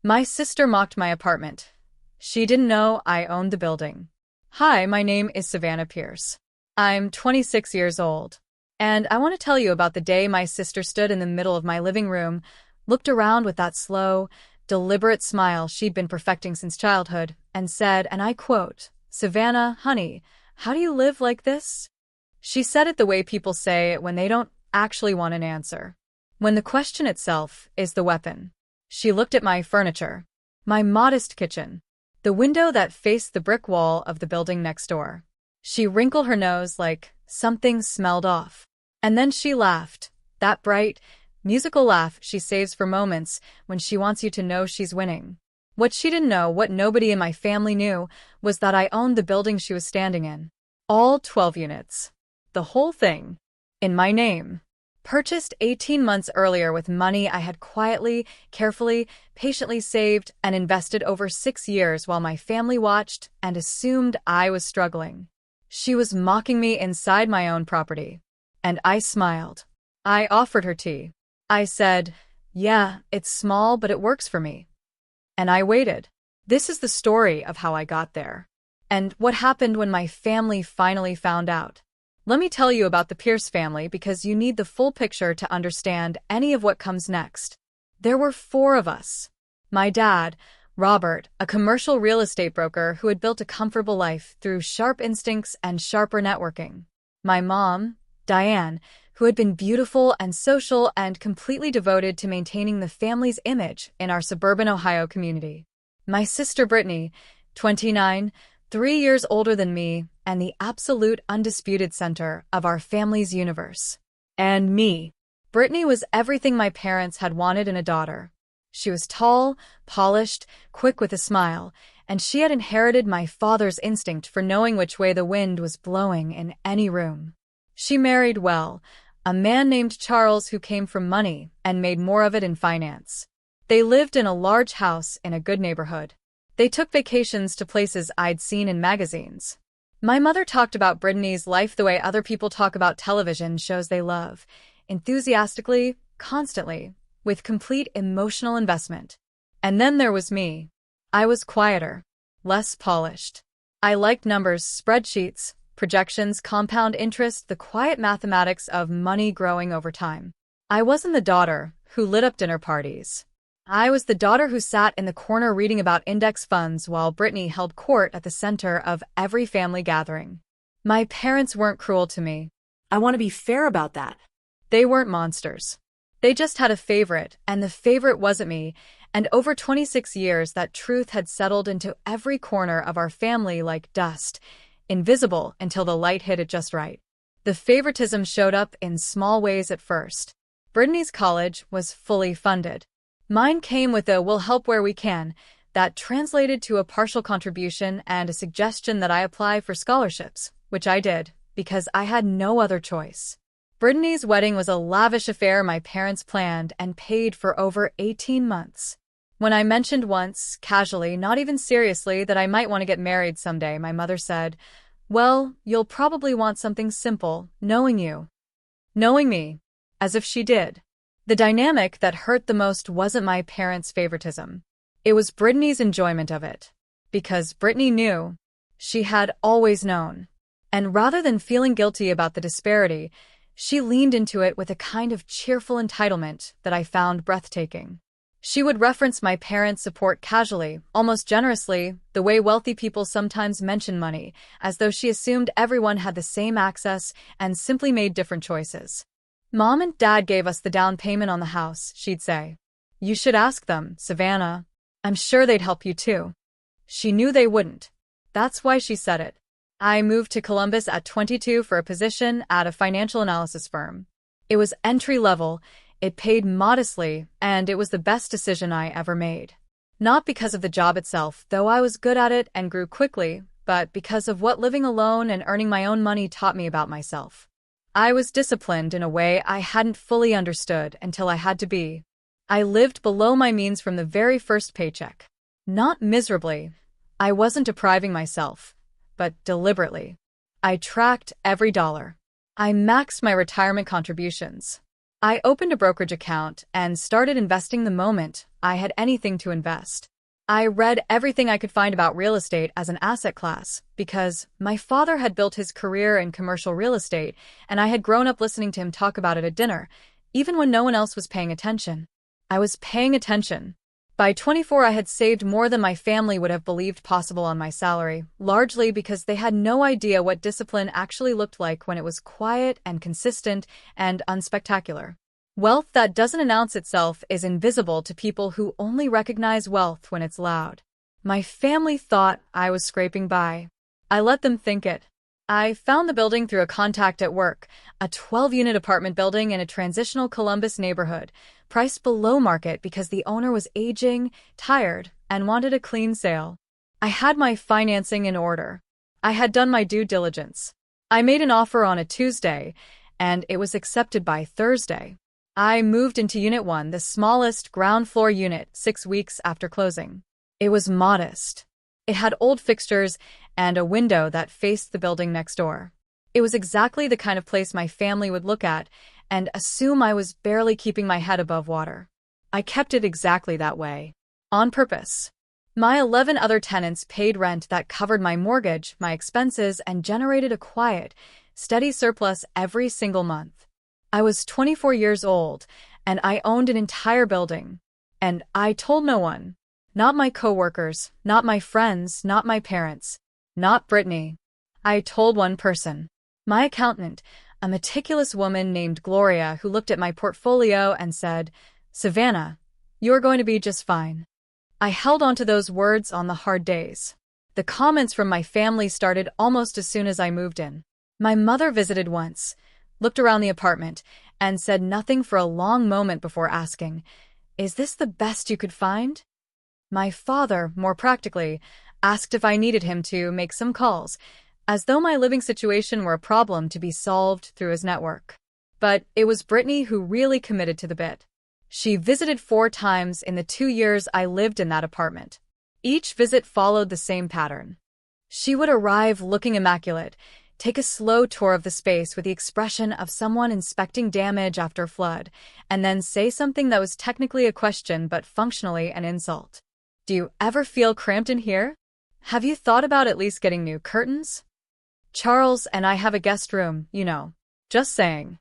My sister mocked my apartment. She didn't know I owned the building. Hi, my name is Savannah Pierce. I'm 26 years old. And I want to tell you about the day my sister stood in the middle of my living room, looked around with that slow, deliberate smile she'd been perfecting since childhood, and said, and I quote, "Savannah, honey, how do you live like this?" She said it the way people say it when they don't actually want an answer, when the question itself is the weapon. She looked at my furniture, my modest kitchen, the window that faced the brick wall of the building next door. She wrinkled her nose like something smelled off. And then she laughed, that bright, musical laugh she saves for moments when she wants you to know she's winning. What she didn't know, what nobody in my family knew, was that I owned the building she was standing in. All 12 units. The whole thing. In my name. Purchased 18 months earlier with money I had quietly, carefully, patiently saved and invested over 6 years while my family watched and assumed I was struggling. She was mocking me inside my own property. And I smiled. I offered her tea. I said, "Yeah, it's small, but it works for me." And I waited. This is the story of how I got there. And what happened when my family finally found out. Let me tell you about the Pierce family because you need the full picture to understand any of what comes next. There were 4 of us. My dad, Robert, a commercial real estate broker who had built a comfortable life through sharp instincts and sharper networking. My mom, Diane, who had been beautiful and social and completely devoted to maintaining the family's image in our suburban Ohio community. My sister Brittany, 29, 3 years older than me, and the absolute undisputed center of our family's universe. And me. Brittany was everything my parents had wanted in a daughter. She was tall, polished, quick with a smile, and she had inherited my father's instinct for knowing which way the wind was blowing in any room. She married well, a man named Charles who came from money and made more of it in finance. They lived in a large house in a good neighborhood. They took vacations to places I'd seen in magazines. My mother talked about Brittany's life the way other people talk about television shows they love, enthusiastically, constantly, with complete emotional investment. And then there was me. I was quieter, less polished. I liked numbers, spreadsheets, projections, compound interest, the quiet mathematics of money growing over time. I wasn't the daughter who lit up dinner parties. I was the daughter who sat in the corner reading about index funds while Brittany held court at the center of every family gathering. My parents weren't cruel to me. I want to be fair about that. They weren't monsters. They just had a favorite, and the favorite wasn't me, and over 26 years that truth had settled into every corner of our family like dust, invisible until the light hit it just right. The favoritism showed up in small ways at first. Brittany's college was fully funded. Mine came with a "we'll help where we can" that translated to a partial contribution and a suggestion that I apply for scholarships, which I did, because I had no other choice. Brittany's wedding was a lavish affair my parents planned and paid for over 18 months. When I mentioned once, casually, not even seriously, that I might want to get married someday, my mother said, "Well, you'll probably want something simple, knowing you." Knowing me. As if she did. The dynamic that hurt the most wasn't my parents' favoritism. It was Brittany's enjoyment of it. Because Brittany knew. She had always known. And rather than feeling guilty about the disparity, she leaned into it with a kind of cheerful entitlement that I found breathtaking. She would reference my parents' support casually, almost generously, the way wealthy people sometimes mention money, as though she assumed everyone had the same access and simply made different choices. "Mom and Dad gave us the down payment on the house," she'd say. "You should ask them, Savannah. I'm sure they'd help you too." She knew they wouldn't. That's why she said it. I moved to Columbus at 22 for a position at a financial analysis firm. It was entry-level, it paid modestly, and it was the best decision I ever made. Not because of the job itself, though I was good at it and grew quickly, but because of what living alone and earning my own money taught me about myself. I was disciplined in a way I hadn't fully understood until I had to be. I lived below my means from the very first paycheck. Not miserably. I wasn't depriving myself, but deliberately. I tracked every dollar. I maxed my retirement contributions. I opened a brokerage account and started investing the moment I had anything to invest. I read everything I could find about real estate as an asset class because my father had built his career in commercial real estate and I had grown up listening to him talk about it at dinner, even when no one else was paying attention. I was paying attention. By 24, I had saved more than my family would have believed possible on my salary, largely because they had no idea what discipline actually looked like when it was quiet and consistent and unspectacular. Wealth that doesn't announce itself is invisible to people who only recognize wealth when it's loud. My family thought I was scraping by. I let them think it. I found the building through a contact at work, a 12-unit apartment building in a transitional Columbus neighborhood, priced below market because the owner was aging, tired, and wanted a clean sale. I had my financing in order. I had done my due diligence. I made an offer on a Tuesday, and it was accepted by Thursday. I moved into Unit 1, the smallest ground floor unit, 6 weeks after closing. It was modest. It had old fixtures and a window that faced the building next door. It was exactly the kind of place my family would look at and assume I was barely keeping my head above water. I kept it exactly that way. On purpose. My 11 other tenants paid rent that covered my mortgage, my expenses, and generated a quiet, steady surplus every single month. I was 24 years old, and I owned an entire building. And I told no one. Not my coworkers, not my friends, not my parents, not Brittany. I told one person. My accountant, a meticulous woman named Gloria who looked at my portfolio and said, "Savannah, you're going to be just fine." I held on to those words on the hard days. The comments from my family started almost as soon as I moved in. My mother visited once, looked around the apartment, and said nothing for a long moment before asking, "Is this the best you could find?" My father, more practically, asked if I needed him to make some calls, as though my living situation were a problem to be solved through his network. But it was Brittany who really committed to the bit. She visited 4 times in the 2 years I lived in that apartment. Each visit followed the same pattern. She would arrive looking immaculate, take a slow tour of the space with the expression of someone inspecting damage after a flood, and then say something that was technically a question but functionally an insult. "Do you ever feel cramped in here? Have you thought about at least getting new curtains? Charles and I have a guest room, you know. Just saying."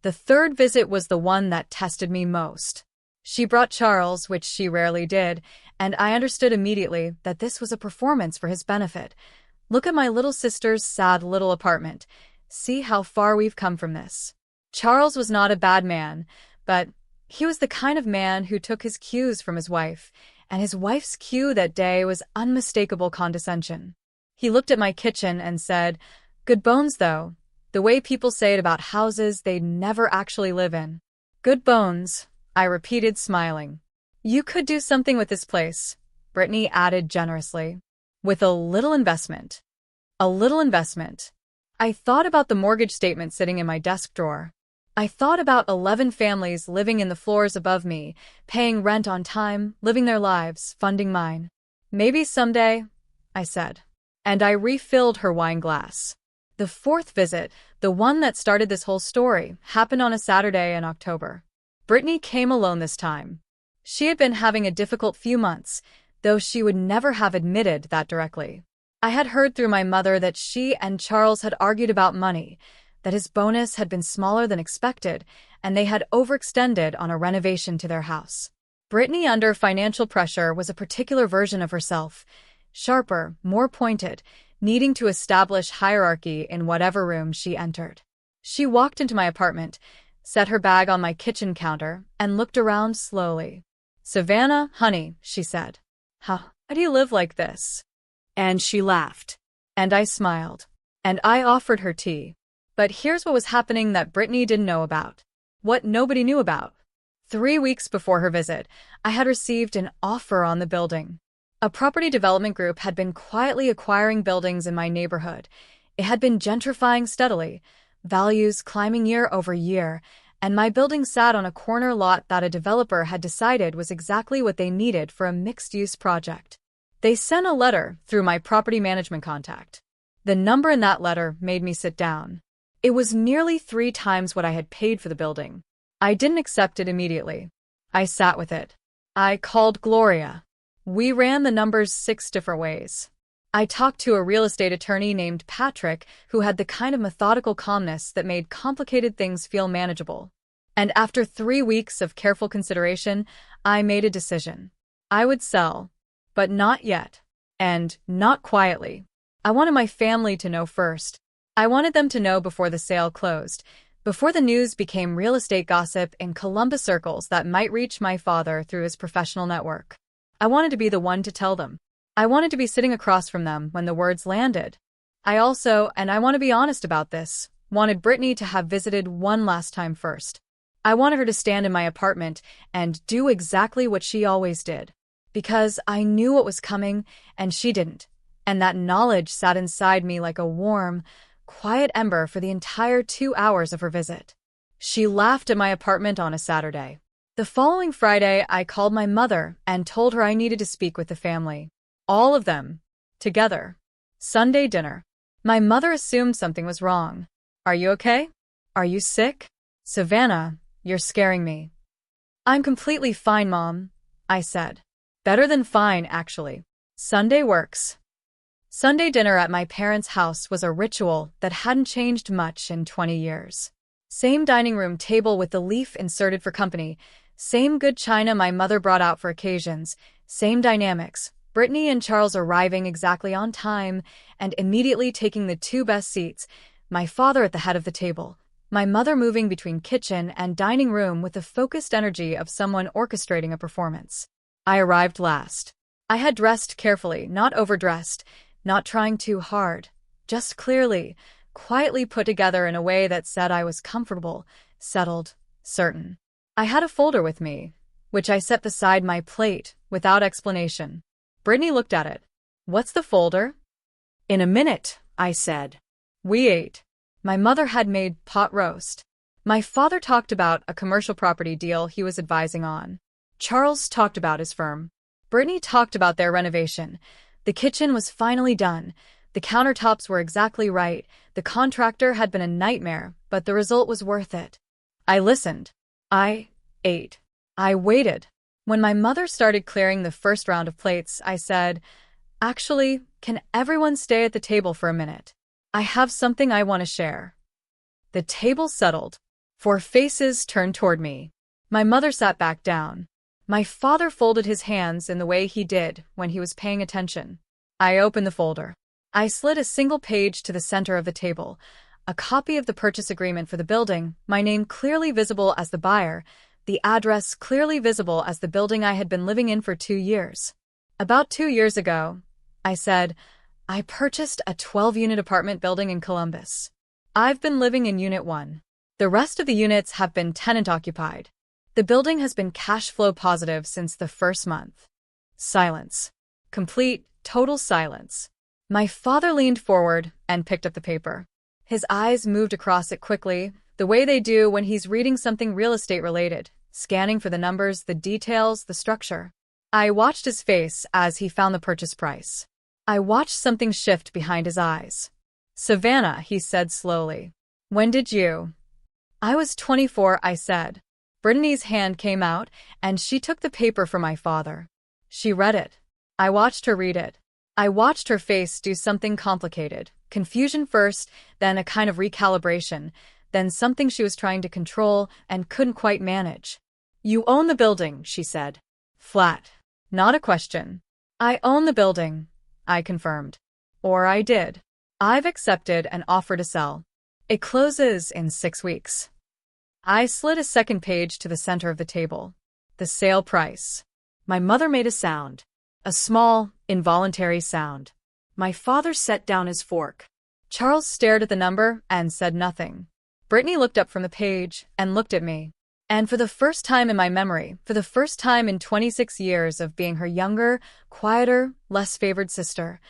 The third visit was the one that tested me most. She brought Charles, which she rarely did, and I understood immediately that this was a performance for his benefit. Look at my little sister's sad little apartment. See how far we've come from this. Charles was not a bad man, but he was the kind of man who took his cues from his wife, and his wife's cue that day was unmistakable condescension. He looked at my kitchen and said, "Good bones, though, the way people say it about houses they never actually live in." "Good bones," I repeated, smiling. "You could do something with this place," Brittany added generously. "With a little investment." A little investment. I thought about the mortgage statement sitting in my desk drawer. I thought about 11 families living in the floors above me, paying rent on time, living their lives, funding mine. "Maybe someday," I said. And I refilled her wine glass. The fourth visit, the one that started this whole story, happened on a Saturday in October. Brittany came alone this time. She had been having a difficult few months, though she would never have admitted that directly. I had heard through my mother that she and Charles had argued about money, that his bonus had been smaller than expected, and they had overextended on a renovation to their house. Brittany, under financial pressure, was a particular version of herself, sharper, more pointed, needing to establish hierarchy in whatever room she entered. She walked into my apartment, set her bag on my kitchen counter, and looked around slowly. "Savannah, honey," she said. How do you live like this?" And she laughed. And I smiled. And I offered her tea. But here's what was happening that Brittany didn't know about. What nobody knew about. 3 weeks before her visit, I had received an offer on the building. A property development group had been quietly acquiring buildings in my neighborhood. It had been gentrifying steadily, values climbing year over year, and my building sat on a corner lot that a developer had decided was exactly what they needed for a mixed-use project. They sent a letter through my property management contact. The number in that letter made me sit down. It was nearly 3 times what I had paid for the building. I didn't accept it immediately. I sat with it. I called Gloria. We ran the numbers 6 different ways. I talked to a real estate attorney named Patrick who had the kind of methodical calmness that made complicated things feel manageable. And after 3 weeks of careful consideration, I made a decision. I would sell, but not yet. And not quietly. I wanted my family to know first. I wanted them to know before the sale closed, before the news became real estate gossip in Columbus circles that might reach my father through his professional network. I wanted to be the one to tell them. I wanted to be sitting across from them when the words landed. I also, and I want to be honest about this, wanted Brittany to have visited one last time first. I wanted her to stand in my apartment and do exactly what she always did. Because I knew what was coming, and she didn't. And that knowledge sat inside me like a warm, quiet ember for the entire 2 hours of her visit. She laughed at my apartment on a Saturday. The following Friday, I called my mother and told her I needed to speak with the family. All of them. Together. Sunday dinner. My mother assumed something was wrong. Are you okay? Are you sick? Savannah, you're scaring me. I'm completely fine, Mom, I said. Better than fine, actually. Sunday works. Sunday dinner at my parents' house was a ritual that hadn't changed much in 20 years. Same dining room table with the leaf inserted for company, same good china my mother brought out for occasions, same dynamics, Brittany and Charles arriving exactly on time and immediately taking the 2 best seats, my father at the head of the table, my mother moving between kitchen and dining room with the focused energy of someone orchestrating a performance. I arrived last. I had dressed carefully, not overdressed, not trying too hard, just clearly, quietly put together in a way that said I was comfortable, settled, certain. I had a folder with me, which I set beside my plate, without explanation. Brittany looked at it. What's the folder? In a minute, I said. We ate. My mother had made pot roast. My father talked about a commercial property deal he was advising on. Charles talked about his firm. Brittany talked about their renovation. The kitchen was finally done. The countertops were exactly right. The contractor had been a nightmare, but the result was worth it. I listened. I ate. I waited. When my mother started clearing the first round of plates, I said, "Actually, can everyone stay at the table for a minute? I have something I want to share." The table settled. 4 faces turned toward me. My mother sat back down. My father folded his hands in the way he did when he was paying attention. I opened the folder. I slid a single page to the center of the table, a copy of the purchase agreement for the building, my name clearly visible as the buyer, the address clearly visible as the building I had been living in for 2 years. About 2 years ago, I said, I purchased a 12-unit apartment building in Columbus. I've been living in Unit 1. The rest of the units have been tenant-occupied. The building has been cash flow positive since the first month. Silence. Complete, total silence. My father leaned forward and picked up the paper. His eyes moved across it quickly, the way they do when he's reading something real estate related, scanning for the numbers, the details, the structure. I watched his face as he found the purchase price. I watched something shift behind his eyes. Savannah, he said slowly. When did you? I was 24, I said. Brittany's hand came out, and she took the paper from my father. She read it. I watched her read it. I watched her face do something complicated. Confusion first, then a kind of recalibration, then something she was trying to control and couldn't quite manage. You own the building, she said. Flat. Not a question. I own the building, I confirmed. Or I did. I've accepted an offer to sell. It closes in 6 weeks. I slid a second page to the center of the table. The sale price. My mother made a sound. A small, involuntary sound. My father set down his fork. Charles stared at the number and said nothing. Brittany looked up from the page and looked at me. And for the first time in my memory, for the first time in 26 years of being her younger, quieter, less favored sister,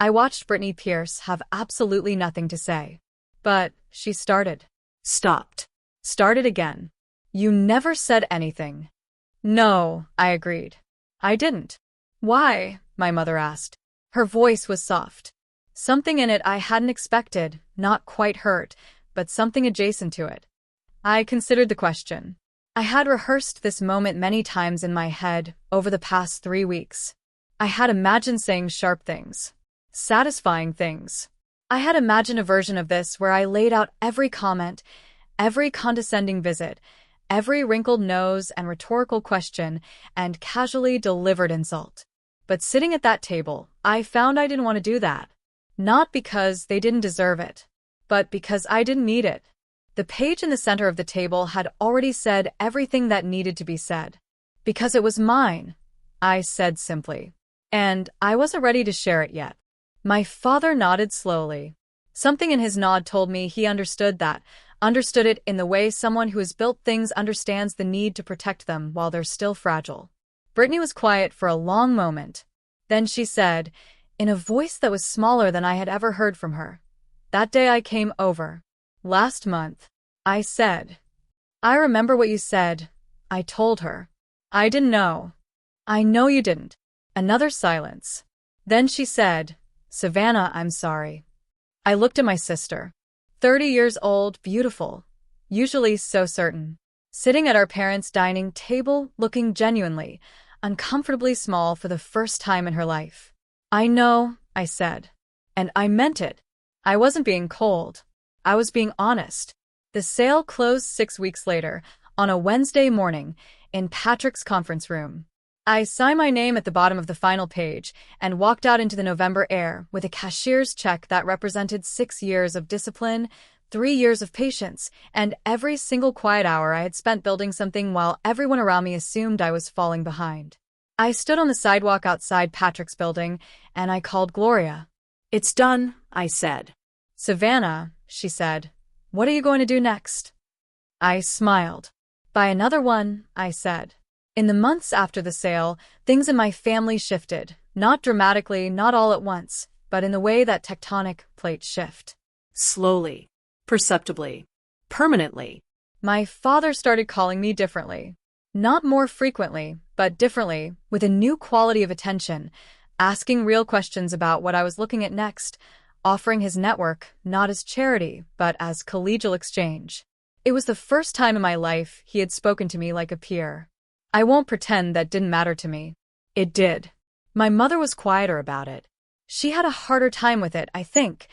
I watched Brittany Pierce have absolutely nothing to say. But she started. Stopped. Started again. You never said anything. No, I agreed. I didn't. Why? My mother asked. Her voice was soft. Something in it I hadn't expected, not quite hurt, but something adjacent to it. I considered the question. I had rehearsed this moment many times in my head over the past 3 weeks. I had imagined saying sharp things, satisfying things. I had imagined a version of this where I laid out every comment, every condescending visit, every wrinkled nose and rhetorical question, and casually delivered insult. But sitting at that table, I found I didn't want to do that. Not because they didn't deserve it, but because I didn't need it. The page in the center of the table had already said everything that needed to be said. Because it was mine, I said simply. And I wasn't ready to share it yet. My father nodded slowly. Something in his nod told me he understood that, understood it in the way someone who has built things understands the need to protect them while they're still fragile. Brittany was quiet for a long moment. Then she said, in a voice that was smaller than I had ever heard from her, "That day I came over. Last month." I said. "I remember what you said," I told her. "I didn't know." "I know you didn't." Another silence. Then she said, "Savannah, I'm sorry." I looked at my sister. 30 years old, beautiful, usually so certain. Sitting at our parents' dining table, looking genuinely, uncomfortably small for the first time in her life. "I know," I said. And I meant it. I wasn't being cold. I was being honest. The sale closed 6 weeks later, on a Wednesday morning, in Patrick's conference room. I signed my name at the bottom of the final page and walked out into the November air with a cashier's check that represented 6 years of discipline, 3 years of patience, and every single quiet hour I had spent building something while everyone around me assumed I was falling behind. I stood on the sidewalk outside Patrick's building, and I called Gloria. It's done, I said. "Savannah," she said, "what are you going to do next?" I smiled. "Buy another one," I said. In the months after the sale, things in my family shifted, not dramatically, not all at once, but in the way that tectonic plates shift. Slowly, perceptibly, permanently. My father started calling me differently. Not more frequently, but differently, with a new quality of attention, asking real questions about what I was looking at next, offering his network, not as charity, but as collegial exchange. It was the first time in my life he had spoken to me like a peer. I won't pretend that didn't matter to me. It did. My mother was quieter about it. She had a harder time with it, I think,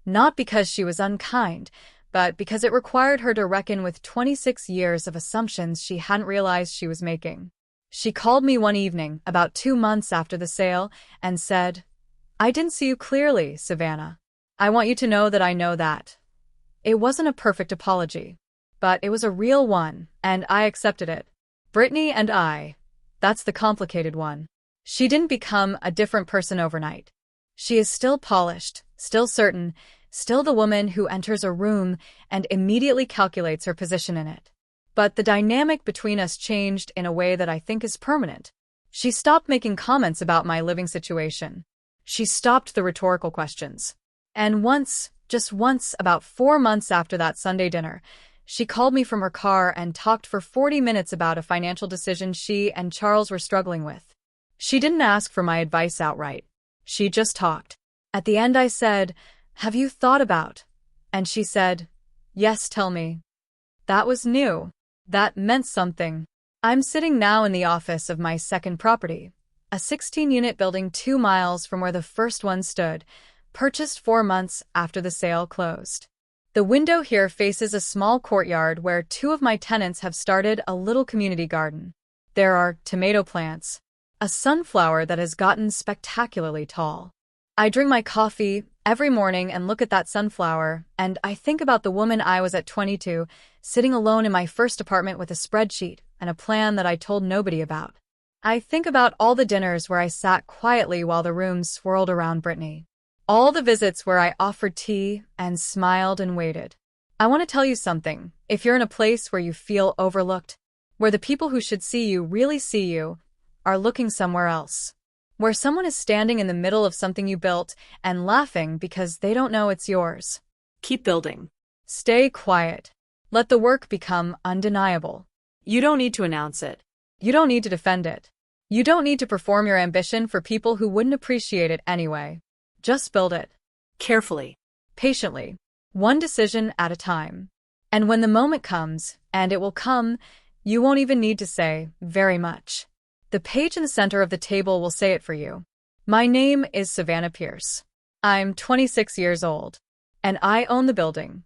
not because she was unkind, but because it required her to reckon with 26 years of assumptions she hadn't realized she was making. She called me one evening, about 2 months after the sale, and said, "I didn't see you clearly, Savannah. I want you to know that I know that." It wasn't a perfect apology, but it was a real one, and I accepted it. Brittany and I. That's the complicated one. She didn't become a different person overnight. She is still polished, still certain, still the woman who enters a room and immediately calculates her position in it. But the dynamic between us changed in a way that I think is permanent. She stopped making comments about my living situation. She stopped the rhetorical questions. And once, just once, about 4 months after that Sunday dinner, she called me from her car and talked for 40 minutes about a financial decision she and Charles were struggling with. She didn't ask for my advice outright. She just talked. At the end I said, "Have you thought about?" And she said, "Yes, tell me." That was new. That meant something. I'm sitting now in the office of my second property, a 16-unit building 2 miles from where the first one stood, purchased 4 months after the sale closed. The window here faces a small courtyard where 2 of my tenants have started a little community garden. There are tomato plants, a sunflower that has gotten spectacularly tall. I drink my coffee every morning and look at that sunflower, and I think about the woman I was at 22, sitting alone in my first apartment with a spreadsheet and a plan that I told nobody about. I think about all the dinners where I sat quietly while the room swirled around Brittany. All the visits where I offered tea and smiled and waited. I want to tell you something. If you're in a place where you feel overlooked, where the people who should see you really see you, are looking somewhere else, where someone is standing in the middle of something you built and laughing because they don't know it's yours, Keep building. stay quiet. Let the work become undeniable. You don't need to announce it. You don't need to defend it. You don't need to perform your ambition for people who wouldn't appreciate it anyway. Just build it. Carefully. Patiently. One decision at a time. And when the moment comes, and it will come, You won't even need to say, very much. The page in the center of the table will say it for you. My name is Savannah Pierce. I'm 26 years old, and I own the building.